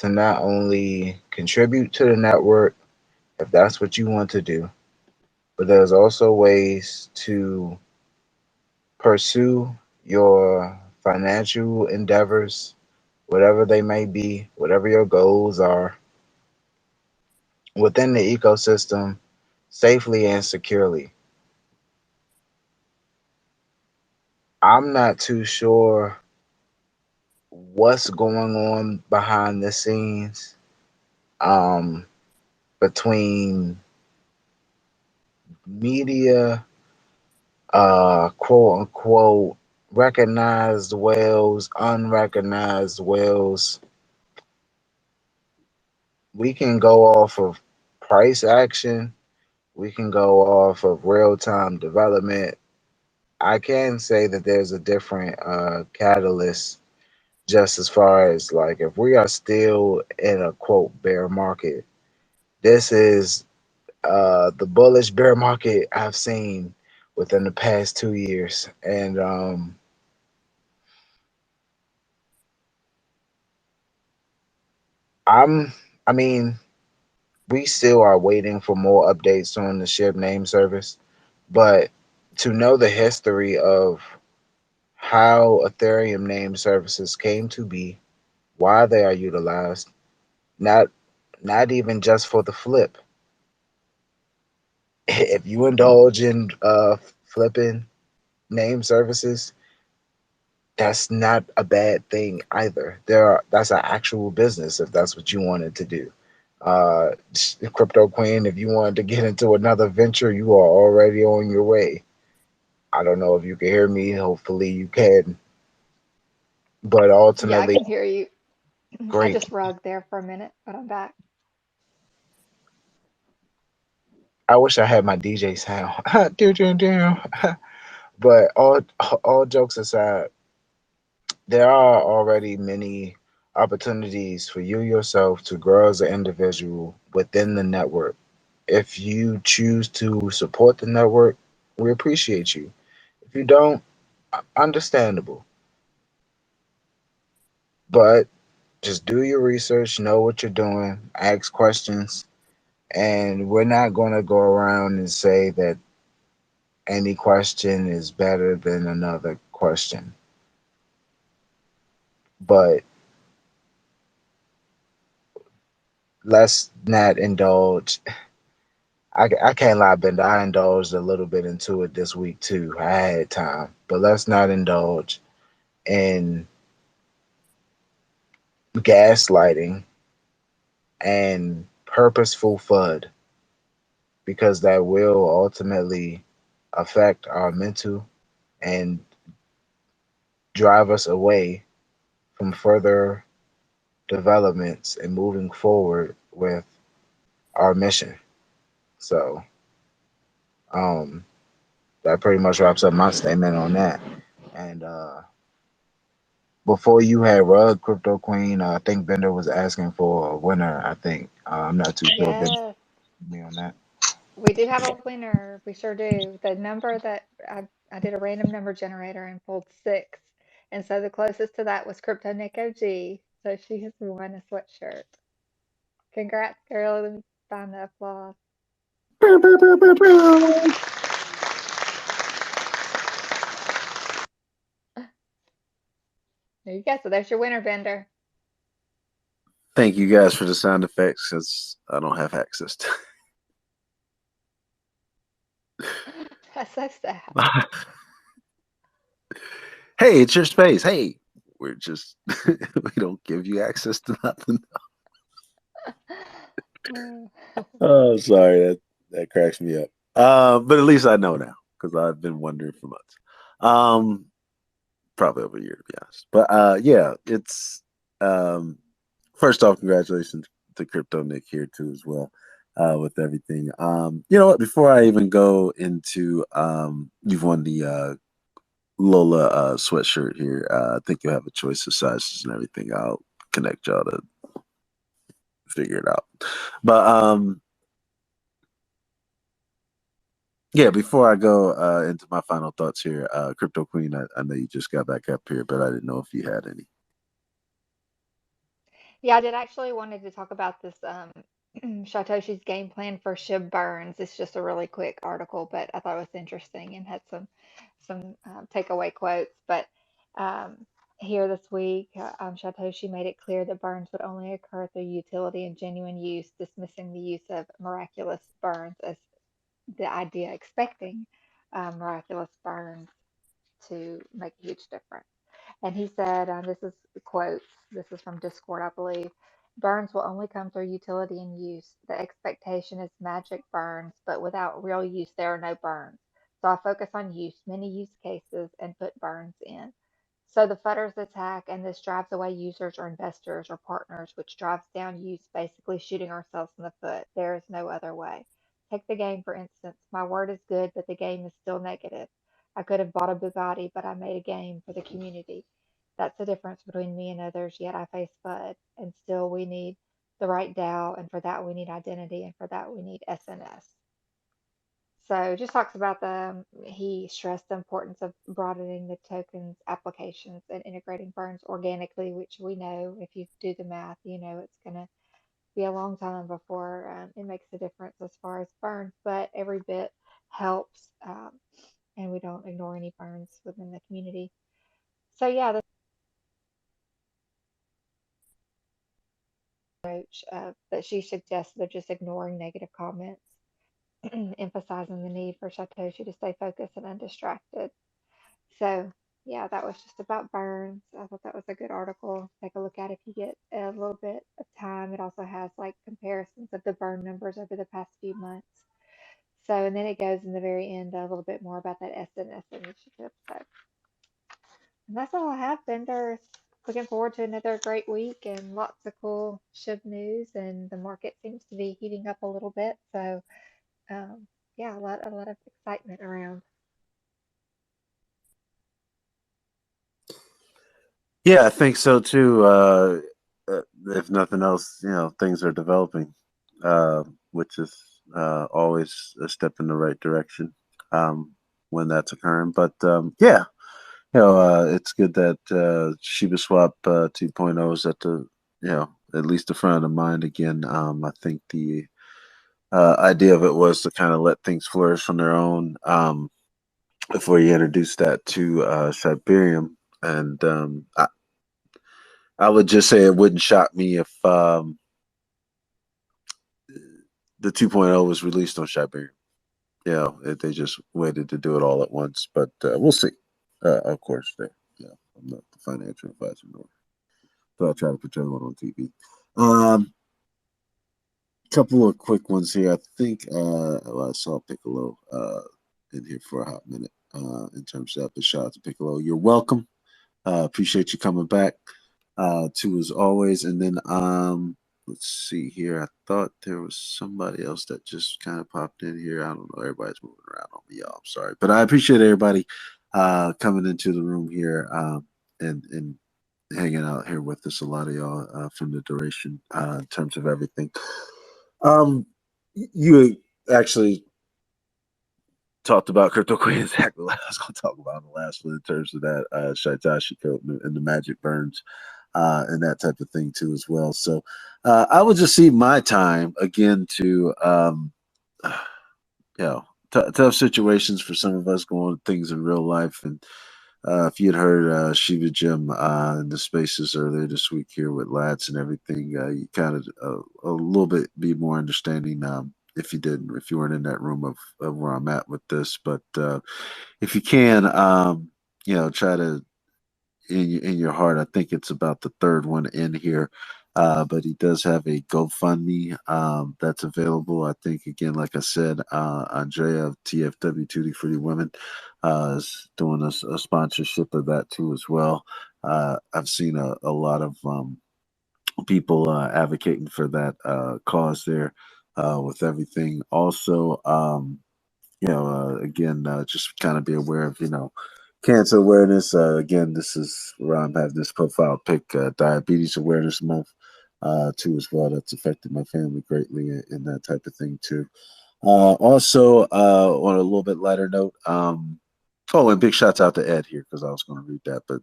Speaker 2: to not only contribute to the network if that's what you want to do, but there's also ways to pursue your financial endeavors, whatever they may be, whatever your goals are, within the ecosystem safely and securely. I'm not too sure what's going on behind the scenes, um, between media, quote unquote, recognized whales, unrecognized whales. We can go off of price action, we can go off of real time development. I can say that there's a different catalyst, just as far as like if we are still in a quote bear market. This is the bullish bear market I've seen within the past 2 years. And I'm, I mean, we still are waiting for more updates on the SHIB name service, but to know the history of how Ethereum name services came to be, why they are utilized, not not even just for the flip. If you indulge in flipping name services, that's not a bad thing either. That's an actual business if that's what you wanted to do. Uh, Crypto Queen, if you wanted to get into another venture, you are already on your way. I don't know if you can hear me. Hopefully you can. But
Speaker 4: Yeah, I
Speaker 2: ultimately,
Speaker 4: can hear you. I
Speaker 2: great.
Speaker 4: just rugged there for a minute, but I'm back.
Speaker 2: I wish I had my DJ sound. Do, do, do. But all jokes aside, there are already many opportunities for you yourself to grow as an individual within the network. If you choose to support the network, we appreciate you. If you don't, understandable. But just do your research, know what you're doing, ask questions, and we're not going to go around and say that any question is better than another question. But let's not indulge. I can't lie, Bender. I indulged a little bit into it this week too. I had time, but let's not indulge in gaslighting and purposeful FUD, because that will ultimately affect our mental and drive us away from further developments and moving forward with our mission. So, um, that pretty much wraps up my statement on that. And before you had Rug Crypto Queen, I think Bender was asking for a winner. I think I'm not too sure. Bender,
Speaker 4: Yes,
Speaker 2: me on that.
Speaker 4: we do have a winner. We sure do. The number that I did a random number generator and pulled six. And so the closest to that was Crypto Nick OG. So she has won a sweatshirt. Congrats, girl. Let me find the applause. There you go. So there's your winner, Bender.
Speaker 3: Thank you guys for the sound effects, since I don't have access to.
Speaker 4: That's so sad.
Speaker 3: Hey, it's your space. Hey, we're just we don't give you access to nothing. Oh, sorry, that cracks me up. But at least I know now, because I've been wondering for months. Probably over a year, to be honest. But yeah, it's first off, congratulations to Crypto Nick here too as well, with everything. You know what? Before I even go into you've won the Lola sweatshirt here. I think you'll have a choice of sizes and everything. I'll connect y'all to figure it out. But yeah, before I go into my final thoughts here, Crypto Queen, I know you just got back up here, but I didn't know if you had any.
Speaker 4: Yeah, I did actually wanted to talk about this Shatoshi's game plan for Shib Burns. It's just a really quick article, but I thought it was interesting and had some takeaway quotes. But um, here this week, Shatoshi made it clear that burns would only occur through utility and genuine use, dismissing the use of miraculous burns as the idea, expecting miraculous burns to make a huge difference. And he said, this is quotes, this is from Discord, I believe. Burns will only come through utility and use. The expectation is magic burns, but without real use, there are no burns. So I focus on use, many use cases, and put burns in. So the futters attack, and this drives away users or investors or partners, which drives down use, basically shooting ourselves in the foot. There is no other way. Take the game, for instance. My word is good, but the game is still negative. I could have bought a Bugatti, but I made a game for the community. That's the difference between me and others, yet I face FUD. And still, we need the right DAO, and for that, we need identity, and for that, we need SNS. So, just talks about he stressed the importance of broadening the tokens applications and integrating burns organically, which we know if you do the math, you know it's going to be a long time before it makes a difference as far as burns, but every bit helps. And we don't ignore any burns within the community. So, yeah, the approach that she suggests they're just ignoring negative comments, emphasizing the need for Satoshi to stay focused and undistracted. So, yeah, that was just about burns. I thought that was a good article. Take a look at if you get a little bit of time. It also has like comparisons of the burn numbers over the past few months. So, and then it goes in the very end a little bit more about that SNS initiative. So, and that's all I have, Bender. Looking forward to another great week and lots of cool SHIB news. And the market seems to be heating up a little bit. So, yeah, a lot of excitement around.
Speaker 3: Yeah, I think so too. If nothing else, things are developing, which is always a step in the right direction when that's occurring. But yeah, it's good that Shibaswap 2.0 is at the, at least the front of the mind again. I think the idea of it was to kind of let things flourish on their own before you introduce that to Shibarium. And I would just say it wouldn't shock me if the 2.0 was released on Shibarium. If they just waited to do it all at once. But we'll see. Of course, I'm not the financial advisor, nor so I'll try to put everyone on TV. Couple of quick ones here. I think I saw Piccolo in here for a hot minute in terms of the shout out to Piccolo. You're welcome. Appreciate you coming back too as always. And then let's see here. I thought there was somebody else that just kind of popped in here. I don't know. Everybody's moving around on me, y'all. I'm sorry, but I appreciate everybody coming into the room here and hanging out here with us, a lot of y'all from the duration in terms of everything. You actually talked about Crypto Queen, exactly what I was going to talk about in the last one in terms of that SHYTOSHI code and the magic burns and that type of thing too as well. So I would just see my time again to you know, tough situations for some of us going things in real life. And if you had heard Shiba Jim in the spaces earlier this week here with Lats and everything, you kind of a little bit be more understanding if you didn't, if you weren't in that room of where I'm at with this. But if you can, try to in your heart. I think it's about the third one in here. But he does have a GoFundMe that's available. I think again, like I said, Andrea of TFW Tutti Frutti Women is doing a sponsorship of that too as well. I've seen a lot of people advocating for that cause there with everything. Also, again, just kind of be aware of, cancer awareness. Again, this is where I'm having this profile pic, Diabetes Awareness Month, too, as well. That's affected my family greatly in that type of thing, too. Also, on a little bit lighter note, oh, and big shouts out to Ed here because I was going to read that, but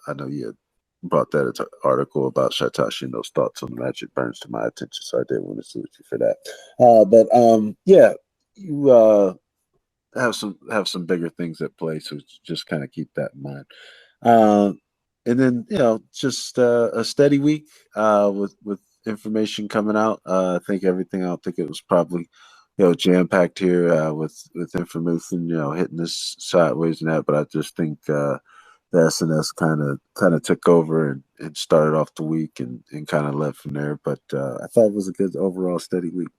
Speaker 3: I know you had brought that article about Shatoshi and those thoughts on the magic burns to my attention, so I did want to salute you for that. Yeah, you have some bigger things at play, so just kind of keep that in mind. Uh, and then just a steady week with information coming out. I think everything. I don't think it was probably jam packed here with information. Hitting this sideways and that, but I just think the SNS kind of took over and started off the week and kind of led from there. But I thought it was a good overall steady week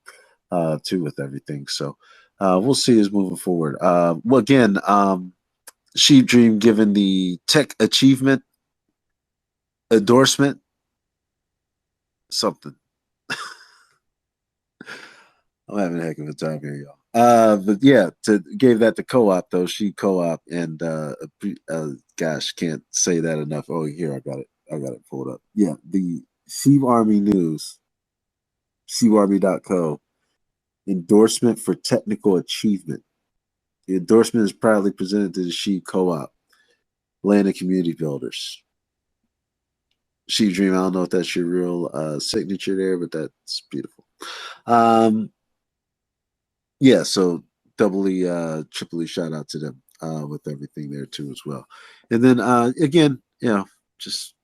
Speaker 3: too with everything. So we'll see as moving forward. Well, again, Sheep Dream given the tech achievement endorsement, something. I'm having a heck of a time here, y'all. But yeah, gave that to co-op though. She co-op and gosh, can't say that enough. Oh, here I got it. I got it pulled up. Yeah, the Shib Army News, shibarmy.co endorsement for technical achievement. The endorsement is proudly presented to the Sheep Co-op, Land and Community Builders. Sheep Dream, I don't know if that's your real signature there, but that's beautiful. Yeah, so doubly, triply shout out to them with everything there too as well. And then again, just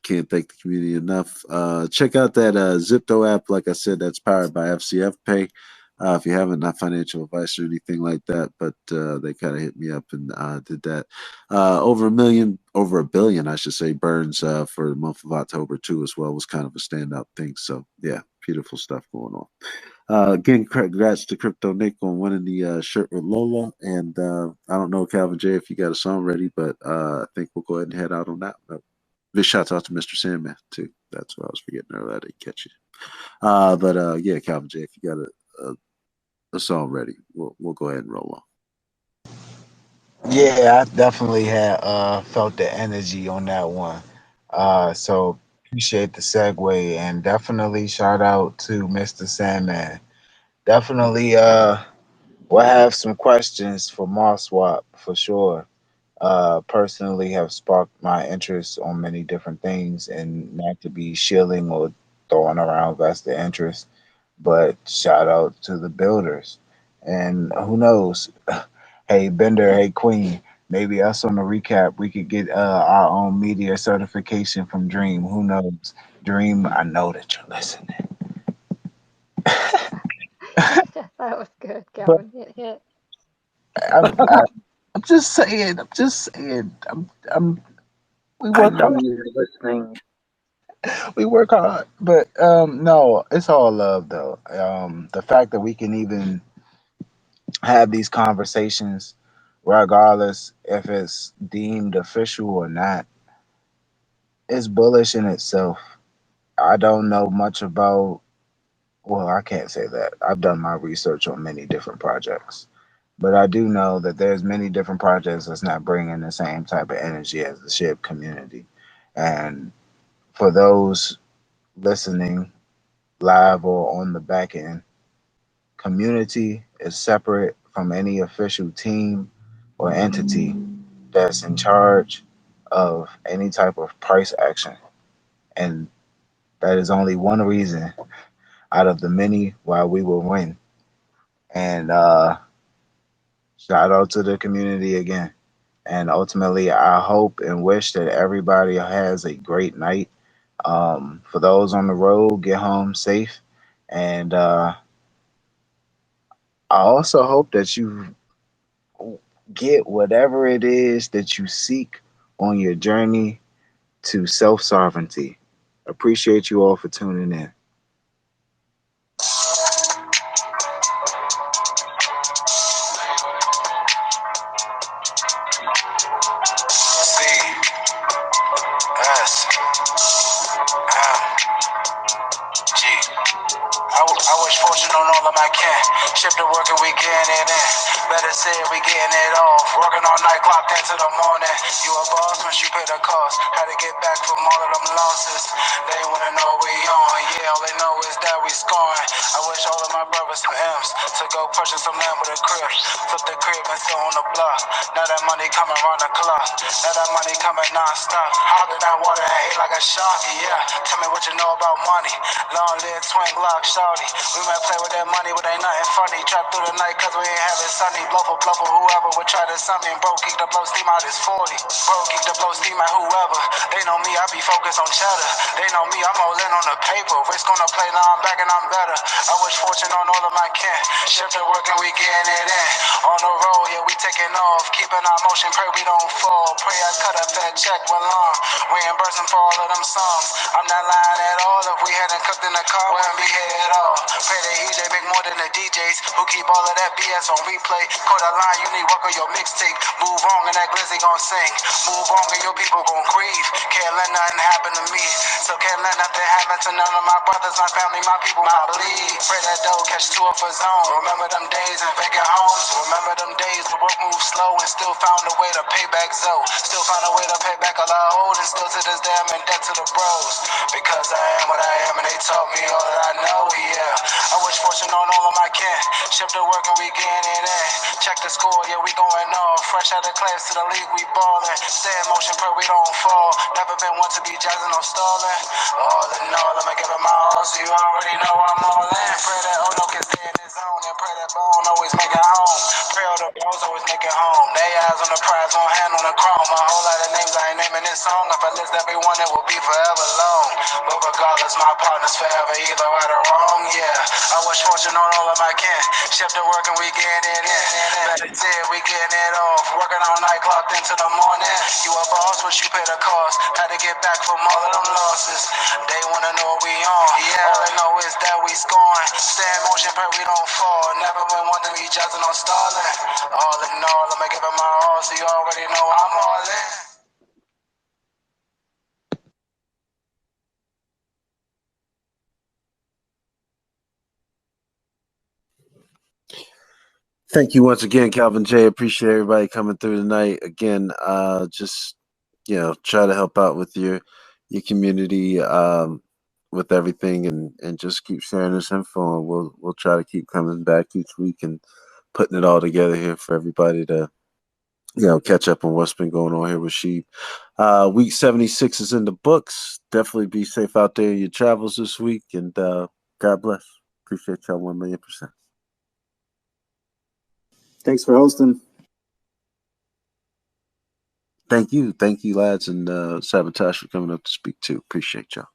Speaker 3: can't thank the community enough. Check out that Zipto app. Like I said, that's powered by FCF Pay. If you haven't, not financial advice or anything like that, but they kind of hit me up and did that. Over a billion, I should say, burns for the month of October too as well was kind of a standout thing. So yeah, beautiful stuff going on. Again, congrats to Crypto Nick on winning the shirt with Lola. And I don't know, Calvin J, if you got a song ready, but I think we'll go ahead and head out on that. Big shout out to Mr. Sandman too. That's what I was forgetting earlier. I didn't catch you. But yeah, Calvin J, if you got a song ready, we'll go ahead and roll on.
Speaker 2: Yeah, I definitely had felt the energy on that one. So appreciate the segue and definitely shout out to Mr. Sandman. Definitely we'll have some questions for Moss Swap for sure. Personally have sparked my interest on many different things and not to be shilling or throwing around vested interest, but shout out to the builders. And who knows? Hey Bender, hey Queen, maybe us on the recap we could get our own media certification from Dream. Who knows? Dream, I know that you're listening.
Speaker 4: That was good,
Speaker 2: But
Speaker 4: Calvin. Hit.
Speaker 2: I'm, I, I'm just saying. I'm just saying. I'm. We
Speaker 6: I
Speaker 2: work
Speaker 6: know
Speaker 2: hard.
Speaker 6: you're listening.
Speaker 2: We work hard, but no, it's all love though. The fact that we can even have these conversations, regardless if it's deemed official or not, is bullish in itself. I don't know much about. Well, I can't say that. I've done my research on many different projects, but I do know that there's many different projects that's not bringing the same type of energy as the SHIB community. And for those listening live or on the back end, community is separate from any official team or entity that's in charge of any type of price action. And that is only one reason out of the many why we will win. And shout out to the community again. And ultimately, I hope and wish that everybody has a great night. For those on the road, get home safe. And I also hope that you get whatever it is that you seek on your journey to self sovereignty. Appreciate you all for tuning in. C S M G. I wish fortune on all of my kin. Ship to work and we getting it in. Better say it, we getting it off. Working all night, clocked into the morning. You a boss once you pay the cost. Had to get back from all of them losses. They wanna know we on. Yeah, all they know is that we scoring. I wish all of my brothers some M's to go purchase some land with a crib. Flip the crib and sit on the block. Now that money coming round the clock. Now that money coming non-stop. Hopping that water and ate like a shark. Yeah, tell me what you know about money. Long live twin Glock shorty. We might play with that money, but ain't nothing funny. Trap through the night cause we ain't having sunny. Blow for whoever would try to sum me. Bro, keep the blow steam out his 40. Bro, keep the blow steam at whoever. They know me, I be focused on cheddar. They know me, I'm all in on the paper. Risk on the play, now I'm back and I'm better. I wish fortune on all of my kin. Shift to work and we getting it in. On the road, yeah, we taking off. Keeping our motion, pray we don't fall. Pray I cut a fat check with long. Reimbursing for all of them songs. I'm not lying at all. If we hadn't cooked in the car, wouldn't be here at all. Pray that EJ make more than the DJs who keep all of that BS on replay. Caught a line, you need work on your mixtape. Move on and that glizzy gon' sing. Move on and your people gon' grieve. Can't let nothing happen to me. So can't let nothing happen to none of my brothers, my family, my people, my bleed. Pray that dough catch two of his own. Remember them days in vacant homes. Remember them days the work moved slow and still found a way to pay back Zoe. Still found a way to pay back all I owed and still to this day I'm in debt to the bros. Because I am what I am and they taught me all that I know, yeah. I wish fortune on all of my kin. Shift to work and we getting it in. Check the score, yeah, we going off. Fresh out of class to the league, we ballin'. Stay in motion, pray we don't fall. Never been one to be jazzing or stalling. All in all, I'ma give it my all, so you already know I'm all in. Pray that Odo can stay in his zone and pray that Bone always make it home. Pray all the bros always make it home. They eyes on the prize, one hand on the chrome. A whole lot of names I ain't naming this song. If I list everyone, it will be forever long. But regardless, my partner's forever either right or wrong, yeah. I wish fortune on all of my kin. Shift to work and we getting it in. Better say it, we getting it off. Working all night, clocked into the morning. You a boss, but you pay the cost. Had to get back from all of them losses. They wanna know what we on. Yeah, all they know is that we scoring. Stay in motion, pray we don't fall. Never been one to be judging on stalling. All in all, I'ma give it my all, so you already know I'm all in.
Speaker 3: Thank you once again, Calvin J. Appreciate everybody coming through tonight. Again, just try to help out with your community with everything, and just keep sharing this info. And we'll try to keep coming back each week and putting it all together here for everybody to catch up on what's been going on here with Sheep. Week 76 is in the books. Definitely be safe out there in your travels this week, and God bless. Appreciate y'all 1,000,000%.
Speaker 5: Thanks for hosting.
Speaker 3: Thank you, lads, and Sabotage for coming up to speak too. Appreciate y'all.